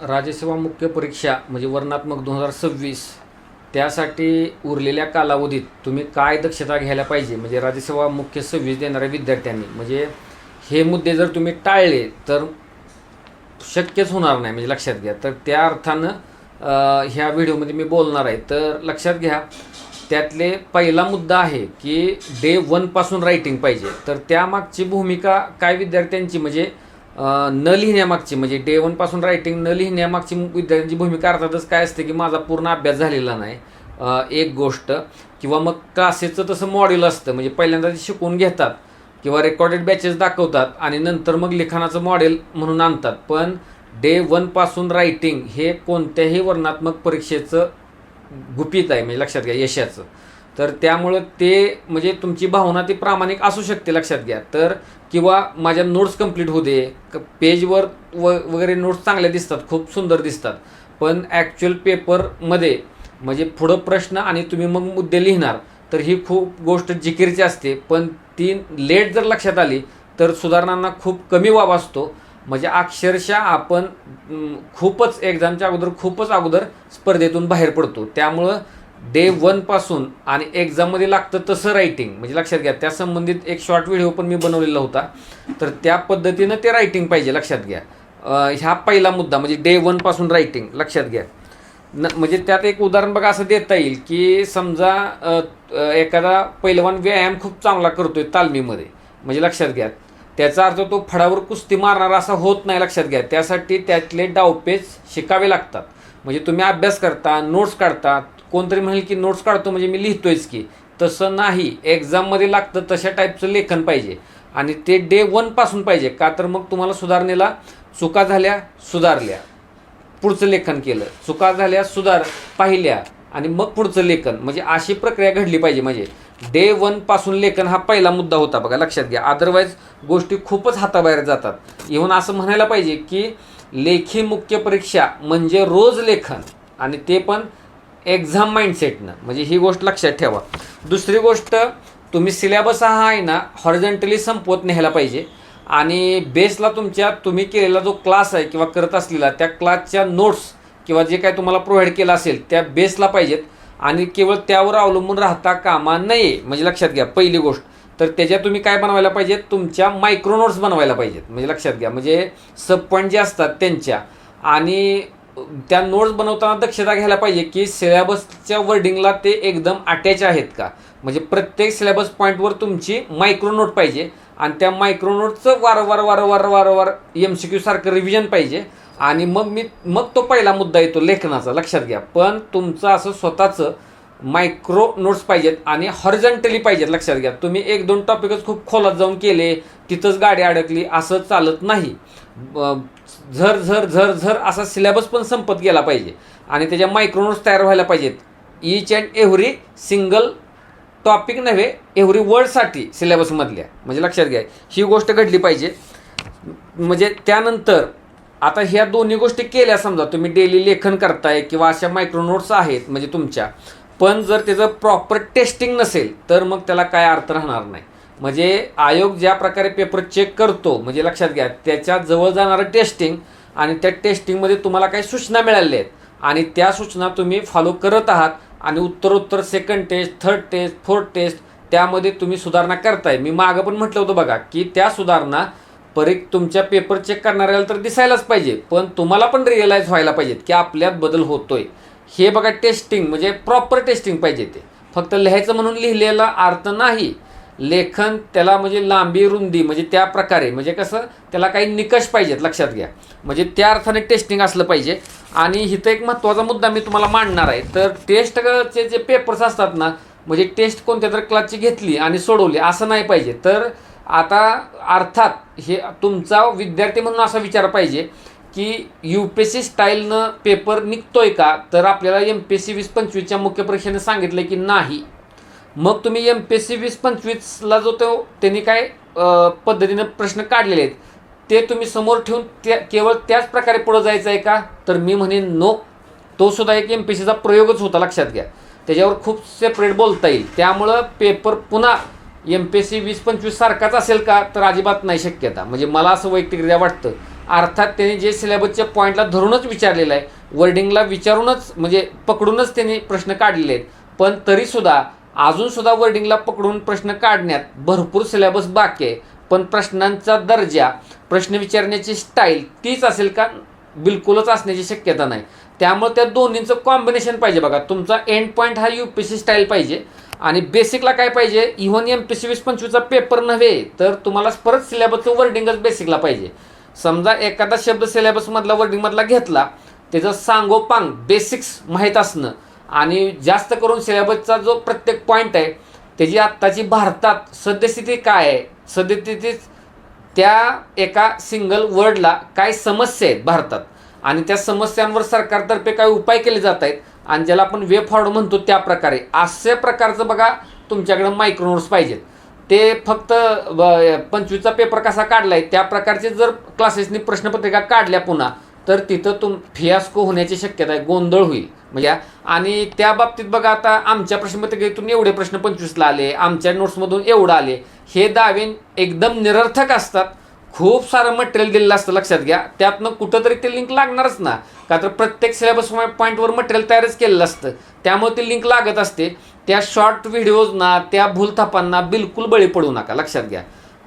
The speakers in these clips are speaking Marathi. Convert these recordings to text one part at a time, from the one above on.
राज्यसेवा मुख्य परीक्षा म्हणजे वर्णात्मक 2026 त्यासाठी उरलेल्या कालावधीत तुम्ही काय दक्षता घ्यायला पाहिजे, म्हणजे राज्यसेवा मुख्य 26 देणाऱ्या विद्यार्थ्यांनी, म्हणजे हे मुद्दे जर तुम्ही टाळले तर शक्यच होणार नाही, म्हणजे लक्षात घ्या. तर त्या अर्थानं ह्या व्हिडिओमध्ये मी बोलणार आहे. तर लक्षात घ्या, त्यातले पहिला मुद्दा आहे की डे 1 पासून रायटिंग पाहिजे. तर त्यामागची भूमिका काय विद्यार्थ्यांची, म्हणजे न लिहिण्यामागची, म्हणजे डे 1 पासून रायटिंग न लिहिण्यामागची विद्यार्थ्यांची भूमिका अर्थातच काय असते की माझा पूर्ण अभ्यास झालेला नाही, एक गोष्ट, किंवा मग क्लासेसचं तसं मॉड्यूल असतं, म्हणजे पहिल्यांदा ते शिकवून घेतात किंवा रेकॉर्डेड बॅचेस दाखवतात आणि नंतर मग लिखाणाचं मॉडेल म्हणून आणतात. पण डे 1 पासून रायटिंग हे कोणत्याही वर्णात्मक परीक्षेचं गुपित आहे, म्हणजे लक्षात घ्या, यशाचं. तर त्यामुळं ते म्हणजे तुमची भावना ती प्रामाणिक असू शकते, लक्षात घ्या. तर किंवा माझ्या नोट्स कंप्लीट होऊ दे, पेजवर वगैरे नोट्स चांगल्या दिसतात, खूप सुंदर दिसतात, पण ॲक्च्युअल पेपरमध्ये म्हणजे पुढं प्रश्न आणि तुम्ही मग मुद्दे लिहिणार, तर ही खूप गोष्ट जिकिरीची असते. पण ती लेट जर लक्षात आली तर सुधारणांना खूप कमी वाव असतो. म्हणजे अक्षरशः आपण खूपच एक्झामच्या अगोदर खूपच अगोदर स्पर्धेतून बाहेर पडतो. त्यामुळं डे 1 पासून आणि एक्झाममध्ये लागतं तसं रायटिंग, म्हणजे लक्षात घ्या. त्या संबंधित एक शॉर्ट व्हिडिओ पण मी बनवलेला होता. तर त्या पद्धतीनं ते रायटिंग पाहिजे, लक्षात घ्या. ह्या पहिला मुद्दा म्हणजे डे 1 पासून रायटिंग, लक्षात घ्या. म्हणजे त्यात एक उदाहरण बघा असं देता येईल की समजा एखादा पैलवान व्यायाम खूप चांगला करतोय तालमीमध्ये, म्हणजे लक्षात घ्या, त्याचा अर्थ तो फळावर कुस्ती मारणारा असा होत नाही, लक्षात घ्या. त्यासाठी त्यातले डावपेच शिकावे लागतात. म्हणजे तुम्ही अभ्यास करता, नोट्स काढता, कोणतरी म्हणेल की नोट्स काढतो म्हणजे मी लिहितोयच की, तसं नाही. एक्झाममध्ये लागतं तशा टाईपचं लेखन पाहिजे आणि ते डे 1 पासून पाहिजे. का तर मग तुम्हाला सुधारणेला चुका झाल्या, सुधारल्या, पुढचं लेखन केलं, चुका झाल्या, पाहिल्या आणि मग पुढचं लेखन, म्हणजे अशी प्रक्रिया घडली पाहिजे. म्हणजे डे 1 पासून लेखन हा पहिला मुद्दा होता बघा, लक्षात घ्या. अदरवाईज गोष्टी खूपच हाताबाहेर जातात. इव्हन असं म्हणायला पाहिजे की लेखी मुख्य परीक्षा म्हणजे रोज लेखन, आणि ते पण एक्झाम माइंडसेटनं, म्हणजे ही गोष्ट लक्षात ठेवा. दुसरी गोष्ट, तुम्ही सिलेबस हा आहे ना हॉरिझॉन्टली संपवत न्यायला पाहिजे आणि बेसला तुमच्या तुम्ही केलेला जो क्लास आहे किंवा करत असलेला त्या क्लासच्या नोट्स किंवा जे काय तुम्हाला प्रोव्हाइड केलं असेल त्या बेसला पाहिजेत आणि केवळ त्यावर अवलंबून राहता कामा नये, म्हणजे लक्षात घ्या. पहिली गोष्ट, तर त्याच्या तुम्ही काय बनवायला पाहिजेत, तुमच्या मायक्रो नोट्स बनवायला पाहिजेत, म्हणजे लक्षात घ्या. म्हणजे सब पॉईंट जे असतात त्यांच्या, आणि त्या नोट्स बनवताना दक्षता घ्यायला पाहिजे की सिलेबसच्या वर्डिंगला ते एकदम अटॅच आहेत का, म्हणजे प्रत्येक सिलेबस पॉईंटवर तुमची मायक्रो नोट पाहिजे आणि त्या मायक्रो नोटचं वारंवार MCQ सारखं रिव्हिजन पाहिजे. आणि मग तो पहिला मुद्दा येतो लेखनाचा, लक्षात घ्या. पण तुमचं असं स्वतःचं मायक्रो नोट्स पाहिजेत आणि हॉरिझॉन्टली पाहिजेत, लक्षात घ्या. तुम्ही 1-2 टॉपिकच खूप खोलात जाऊन केले, तिथंच गाडी अडकली, असं चालत नाही. झर असा सिलेबस पण संपत गेला पाहिजे आणि त्याच्या मायक्रो नोट्स तयार व्हायला पाहिजेत. Each and every single topic नव्हे, एव्हरी वर्डसाठी सिलेबसमधल्या, म्हणजे लक्षात घ्या. ही गोष्ट घडली पाहिजे. म्हणजे त्यानंतर आता ह्या दोन्ही गोष्टी केल्या, समजा तुम्ही डेली लेखन करताय किंवा अशा मायक्रो नोट्स आहेत म्हणजे तुमच्या, पण जर त्याचं प्रॉपर टेस्टिंग नसेल तर मग त्याला काय अर्थ राहणार नाही. म्हणजे आयोग ज्या प्रकारे पेपर चेक करतो, म्हणजे लक्षात घ्या, त्याच्या जवळ जाणारं टेस्टिंग आणि त्या टेस्टिंगमध्ये तुम्हाला काही सूचना मिळाल्या आहेत आणि त्या सूचना तुम्ही फॉलो करत आहात आणि उत्तरोत्तर second test, third test, fourth test त्यामध्ये तुम्ही सुधारणा करताय. मी मागं पण म्हटलं होतं बघा की त्या सुधारणा तुमच्या पेपर चेक करणाऱ्याला तर दिसायलाच पाहिजे, पण तुम्हाला पण रिअलाईज व्हायला पाहिजेत की आपल्यात बदल होतोय. हे बघा, टेस्टिंग म्हणजे प्रॉपर टेस्टिंग पाहिजे. ते फक्त लिहायचं म्हणून लिहिलेला अर्थ नाही. लेखन त्याला म्हणजे लांबी, रुंदी, म्हणजे त्या प्रकारे, म्हणजे कसं त्याला काही निकष पाहिजेत, लक्षात घ्या. म्हणजे त्या अर्थाने टेस्टिंग असलं पाहिजे. आणि इथं एक महत्त्वाचा मुद्दा मी तुम्हाला मांडणार आहे. तर टेस्टचे जे पेपर्स असतात ना, म्हणजे टेस्ट कोणत्या तर क्लासची घेतली आणि सोडवली असं नाही पाहिजे. तर आता अर्थात हे तुमचा विद्यार्थी म्हणून असा विचार पाहिजे की UPSC स्टाईलनं पेपर निघतोय का, तर आपल्याला MPSC 2025च्या मुख्य परीक्षेने सांगितलं की नाही. मग तुम्ही MPSC 2025ला जो त्यांनी काय पद्धतीनं प्रश्न काढलेले आहेत ते तुम्ही समोर ठेवून केवळ त्याच प्रकारे पुढं जायचं आहे का, तर मी म्हणेन नो. तो सुद्धा एक MPSCचा प्रयोगच होता, लक्षात घ्या. त्याच्यावर खूप सेपरेट बोलता येईल. त्यामुळं पेपर पुन्हा MPSC 2025 सारखाच असेल का, तर अजिबात नाही शक्यता. म्हणजे मला असं वैयक्तिकरित्या वाटतं अर्थात त्यांनी जे सिलेबसच्या पॉईंटला धरूनच विचारलेलं आहे, वर्डिंगला विचारूनच म्हणजे पकडूनच त्यांनी प्रश्न काढलेले आहेत. पण तरीसुद्धा अजूनसुद्धा वर्डिंगला पकडून प्रश्न काढण्यात भरपूर सिलेबस बाकी आहे. पण प्रश्नांचा दर्जा, प्रश्न विचारण्याची स्टाईल तीच असेल का? बिलकुलच असण्याची शक्यता नाही. त्यामुळे त्या दोन्हींचं कॉम्बिनेशन पाहिजे बघा. तुमचा एंड पॉईंट हा UPSC स्टाईल पाहिजे आणि बेसिकला काय पाहिजे, इव्हन MPSC 2025चा पेपर नव्हे तर तुम्हाला परत सिलेबसचं वर्डिंगच बेसिकला पाहिजे. समजा एखादा शब्द सिलेबसमधला वर्डिंगमधला घेतला, त्याचं सांगोपांग बेसिक्स माहीत असणं आणि जास्त करून सिलेबसचा जो प्रत्येक पॉईंट आहे त्याची आत्ताची भारतात सद्यस्थिती काय आहे, सद्यस्थितीत त्या एका सिंगल वर्डला काय समस्या आहेत भारतात आणि त्या समस्यांवर सरकारतर्फे काय उपाय केले जात आहेत आणि ज्याला आपण वे फॉरवर्ड म्हणतो त्या प्रकारे, अशा प्रकारचं बघा तुमच्याकडं मायक्रो नोट्स पाहिजेत. ते फक्त 25चा पेपर कसा काढलाय त्या प्रकारचे जर क्लासेसनी प्रश्नपत्रिका काढल्या पुन्हा तर तिथं फियास्को होण्याची शक्यता आहे, गोंधळ होईल म्हणजे. आणि त्या बाबतीत बघा आता आमच्या प्रश्नपत्रिकेतून एवढे प्रश्न 25ला आले, आमच्या नोट्समधून एवढं आले, हे दावे एकदम निरर्थक असतात. खूप सारं मटेरियल दिलेलं असतं, लक्षात घ्या. त्यातनं कुठंतरी ते लिंक लागणारच ना, का तर प्रत्येक सिलेबस पॉईंटवर मटेरियल तयारच केलेलं असतं, त्यामुळे ते लिंक लागत असते. त्या शॉर्ट व्हिडिओजना, त्या भूलथापांना बिलकुल बळी पडू नका, लक्षात घ्या.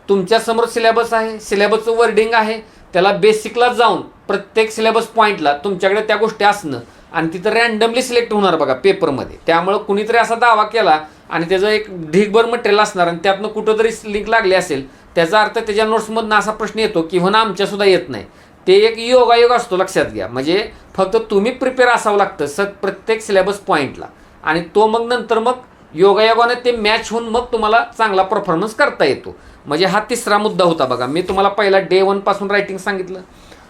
तुमच्यासमोर सिलेबस आहे, सिलेबसचं वर्डिंग आहे, त्याला बेसिकला जाऊन प्रत्येक सिलेबस पॉईंटला तुमच्याकडे त्या गोष्टी असणं आणि तिथं रँडमली सिलेक्ट होणार बघा पेपरमध्ये. त्यामुळं कुणीतरी असा दावा केला आणि त्याचं एक ढीगभर मटेरियल असणार आणि त्यातनं कुठंतरी लिंक लागली असेल, त्याचा अर्थ त्याच्या नोट्समधनं असा प्रश्न येतो की हो ना आमच्यासुद्धा येत नाही. ते एक योगायोग असतो, लक्षात घ्या. म्हणजे फक्त तुम्ही प्रिपेअर असावं लागतं प्रत्येक सिलेबस पॉईंटला आणि तो मग नंतर मग योगायोगाने ते मॅच होऊन मग तुम्हाला चांगला परफॉर्मन्स करता येतो. म्हणजे हा तिसरा मुद्दा होता बघा. मी तुम्हाला पहिला Day 1 पासून रायटिंग सांगितलं.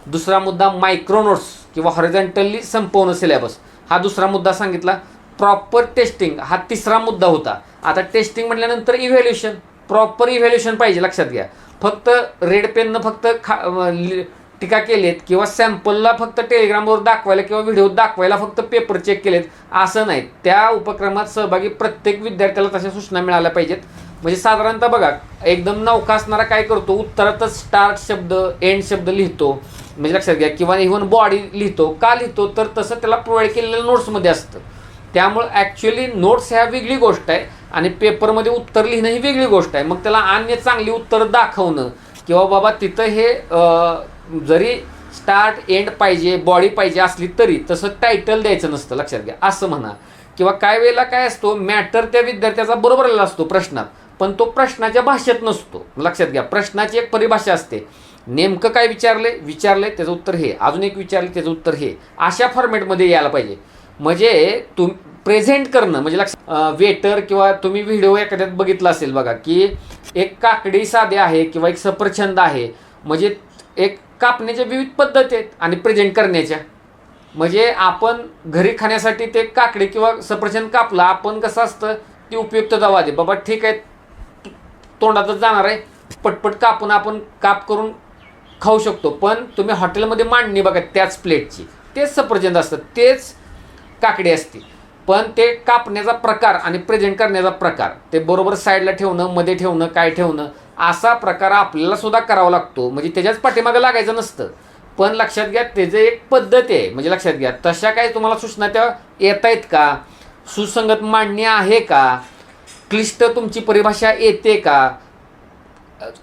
दुसरा मुद्दा मायक्रो नोट्स किंवा हॉरिझॉन्टली संपवणं सिलेबस, हा दुसरा मुद्दा सांगितला. प्रॉपर टेस्टिंग हा तिसरा मुद्दा होता. आता टेस्टिंग म्हटल्यानंतर इव्हॅल्युएशन, प्रॉपर इव्हॅल्युएशन पाहिजे, लक्षात घ्या. फक्त रेड पेननं फक्त टीका केलेत किंवा सॅम्पलला फक्त टेलिग्रामवर दाखवायला किंवा व्हिडिओ दाखवायला फक्त पेपर चेक केलेत असं नाही. त्या उपक्रमात सहभागी प्रत्येक विद्यार्थ्याला तशा सूचना मिळाल्या पाहिजेत. म्हणजे साधारणतः बघा, एकदम नौका असणारा काय करतो, उत्तरातच स्टार्ट शब्द एंड शब्द लिहितो, म्हणजे लक्षात घ्या. किंवा इव्हन बॉडी लिहितो. का लिहितो तर तसं त्याला प्रोव्हाइड केलेलं नोट्समध्ये असतं. त्यामुळं ॲक्च्युअली नोट्स ह्या वेगळी गोष्ट आहे आणि पेपरमध्ये उत्तर लिहिणं ही वेगळी गोष्ट आहे. मग त्याला अन्य चांगली उत्तर दाखवणं किंवा बाबा तिथं हे जरी स्टार्ट एंड पाहिजे, बॉडी पाहिजे असली तरी तसं टायटल द्यायचं नसतं, लक्षात घ्या, असं म्हणा. किंवा काय वेळेला काय असतो, मॅटर त्या विद्यार्थ्याचा बरोबर आलेला असतो प्रश्नात, पण तो प्रश्नाच्या भाषेत नसतो, लक्षात घ्या. प्रश्नाची एक परिभाषा असते, नेमकं काय विचारले त्याचं उत्तर हे, अजून एक विचारले त्याचं उत्तर हे, अशा फॉर्मॅटमध्ये यायला पाहिजे. म्हणजे प्रेझेंट करणं म्हणजे वेटर किंवा तुम्ही व्हिडिओ एखाद्यात बघितला असेल बघा की एक काकडी साधे आहे किंवा एक सफरचंद आहे, म्हणजे एक कापण्याच्या विविध पद्धती आहेत आणि प्रेझेंट करण्याच्या. म्हणजे आपण घरी खाण्यासाठी ते काकडी किंवा सफरचंद कापला, आपण कसं असतं ती उपयुक्तता वादे, बाबा ठीक आहे तोंडातच जाणार आहे, पटपट कापून आपण काप करून खाऊ शकतो. पण तुम्ही हॉटेलमध्ये मांडणी बघा त्याच प्लेटची, तेच सफरचंद असतं, तेच काकडी असते, पण ते कापण्याचा प्रकार आणि प्रेझेंट करण्याचा प्रकार, ते बरोबर साईडला ठेवणं, मध्ये ठेवणं, काय ठेवणं, असा प्रकार आपल्याला सुद्धा करावा लागतो. म्हणजे त्याच्याच पाठीमागं लागायचं नसतं. पण लक्षात घ्या त्याचं एक पद्धत आहे. म्हणजे लक्षात घ्या तशा काय तुम्हाला सूचना त्या येत आहेत का, सुसंगत मांडणी आहे का, क्लिष्ट तुमची परिभाषा येते का.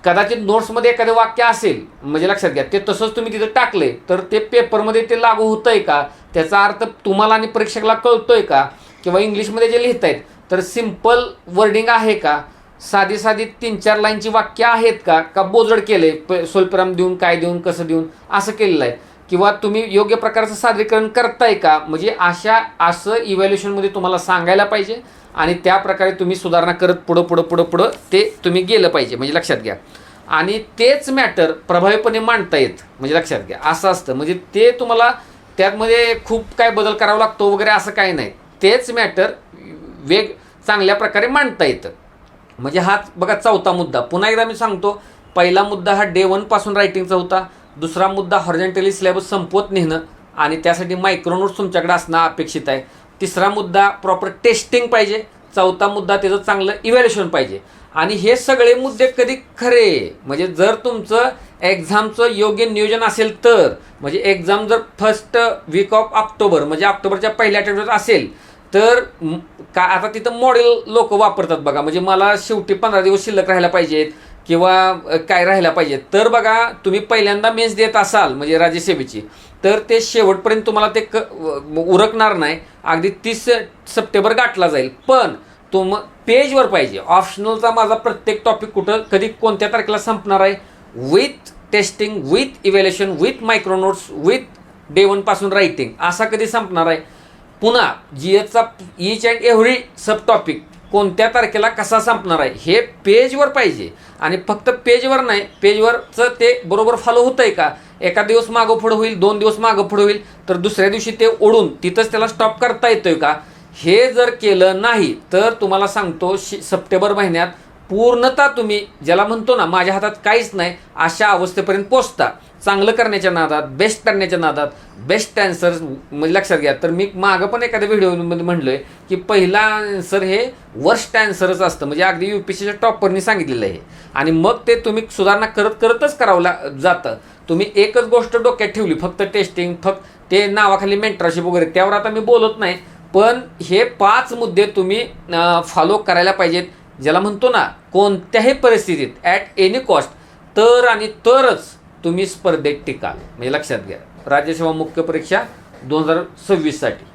कदाचित नोट्समध्ये एखादं वाक्य असेल, म्हणजे लक्षात घ्या ते तसंच तुम्ही तिथं टाकले तर ते पेपरमध्ये ते लागू होतंय का, त्याचा अर्थ तुम्हाला आणि परीक्षकाला कळतोय का. किंवा इंग्लिशमध्ये जे लिहित आहेत तर सिम्पल वर्डिंग आहे का, साधी 3-4 लाईनची वाक्य आहेत का बोजड केले स्वल्पविराम देऊन, काय देऊन, कसं देऊन असं केलेलं आहे. किंवा तुम्ही योग्य प्रकारचं सादरीकरण करताय का. म्हणजे असं इव्हॅल्युएशनमध्ये तुम्हाला सांगायला पाहिजे आणि त्या प्रकारे तुम्ही सुधारणा करत पुढं ते तुम्ही गेलं पाहिजे. म्हणजे लक्षात घ्या. आणि तेच मॅटर प्रभावीपणे मांडता येत, म्हणजे लक्षात घ्या असं असतं. म्हणजे ते तुम्हाला त्यामध्ये खूप काय बदल करावा लागतो वगैरे असं काही नाही. तेच मॅटर चांगल्या प्रकारे मांडता येतं. म्हणजे हाच बघा चौथा मुद्दा. पुन्हा एकदा मी सांगतो, पहिला मुद्दा हा Day 1 पासून रायटिंगचा होता. दुसरा मुद्दा हॉरिझॉन्टली सिलेबस संपवत नेणं आणि त्यासाठी मायक्रो नोट्स तुमच्याकडे असणं अपेक्षित आहे. तिसरा मुद्दा प्रॉपर टेस्टिंग पाहिजे. चौथा मुद्दा त्याचं चांगलं इव्हॅल्युएशन पाहिजे. आणि हे सगळे मुद्दे कधी खरे, म्हणजे जर तुमचं एक्झामचं योग्य नियोजन असेल तर, म्हणजे एक्झाम जर फर्स्ट वीक ऑफ ऑक्टोबर म्हणजे ऑक्टोबरच्या पहिल्या आठवड्यात असेल तर का आता तिथं मॉडेल लोक वापरतात बघा, म्हणजे मला शेवटी 15 दिवस शिल्लक राहायला पाहिजेत किंवा काय राहायला पाहिजे, तर बघा तुम्ही पहिल्यांदा मेन्स देत असाल म्हणजे राज्यसेवेची, तर ते शेवटपर्यंत तुम्हाला ते उरकणार नाही, अगदी 30 सप्टेंबर गाठला जाईल. पण पेजवर पाहिजे. ऑप्शनलचा माझा प्रत्येक टॉपिक कुठं कधी कोणत्या तारखेला संपणार आहे, with testing, with evaluation, with micro notes, with day 1 पासून रायटिंग, असा कधी संपणार आहे. पुन्हा जीएसचा each and every sub topic कोणत्या तारखेला कसा संपणार आहे हे पेजवर पाहिजे. आणि फक्त पेजवर नाही, पेजवरचं ते बरोबर फॉलो होतंय का, एका दिवस मागं पुढं होईल, 2 दिवस मागं पुढं होईल, तर दुसऱ्या दिवशी ते ओढून तिथंच त्याला स्टॉप करता येतोय का, हे जर केलं नाही तर तुम्हाला सांगतो सप्टेंबर महिन्यात पूर्णतः तुम्ही ज्याला म्हणतो ना माझ्या हातात काहीच नाही अशा अवस्थेपर्यंत पोचता. चांगलं करण्याच्या नादात, बेस्ट करण्याच्या नादात, बेस्ट आन्सर म्हणजे लक्षात घ्या. तर मी मागं पण एखाद्या व्हिडिओमध्ये म्हणलोय की पहिला आन्सर हे वर्स्ट आन्सरच असतं, म्हणजे अगदी UPSCच्या टॉपरनी सांगितलेलं आहे. आणि मग ते तुम्ही सुधारणा करतच करावं जातं. तुम्ही एकच गोष्ट डोक्यात ठेवली, फक्त टेस्टिंग, फक्त ते नावाखाली मेंटरशिप वगैरे, त्यावर आता मी बोलत नाही, पण हे 5 मुद्दे तुम्ही फॉलो करायला पाहिजेत. ज्याला म्हणतो ना कोणत्याही परिस्थितीत ॲट एनी कॉस्ट, तर आणि तरच तुम्ही स्पर्धेत टिकाल. म्हणजे लक्षात घ्या, राज्यसेवा मुख्य परीक्षा 2026 साठी.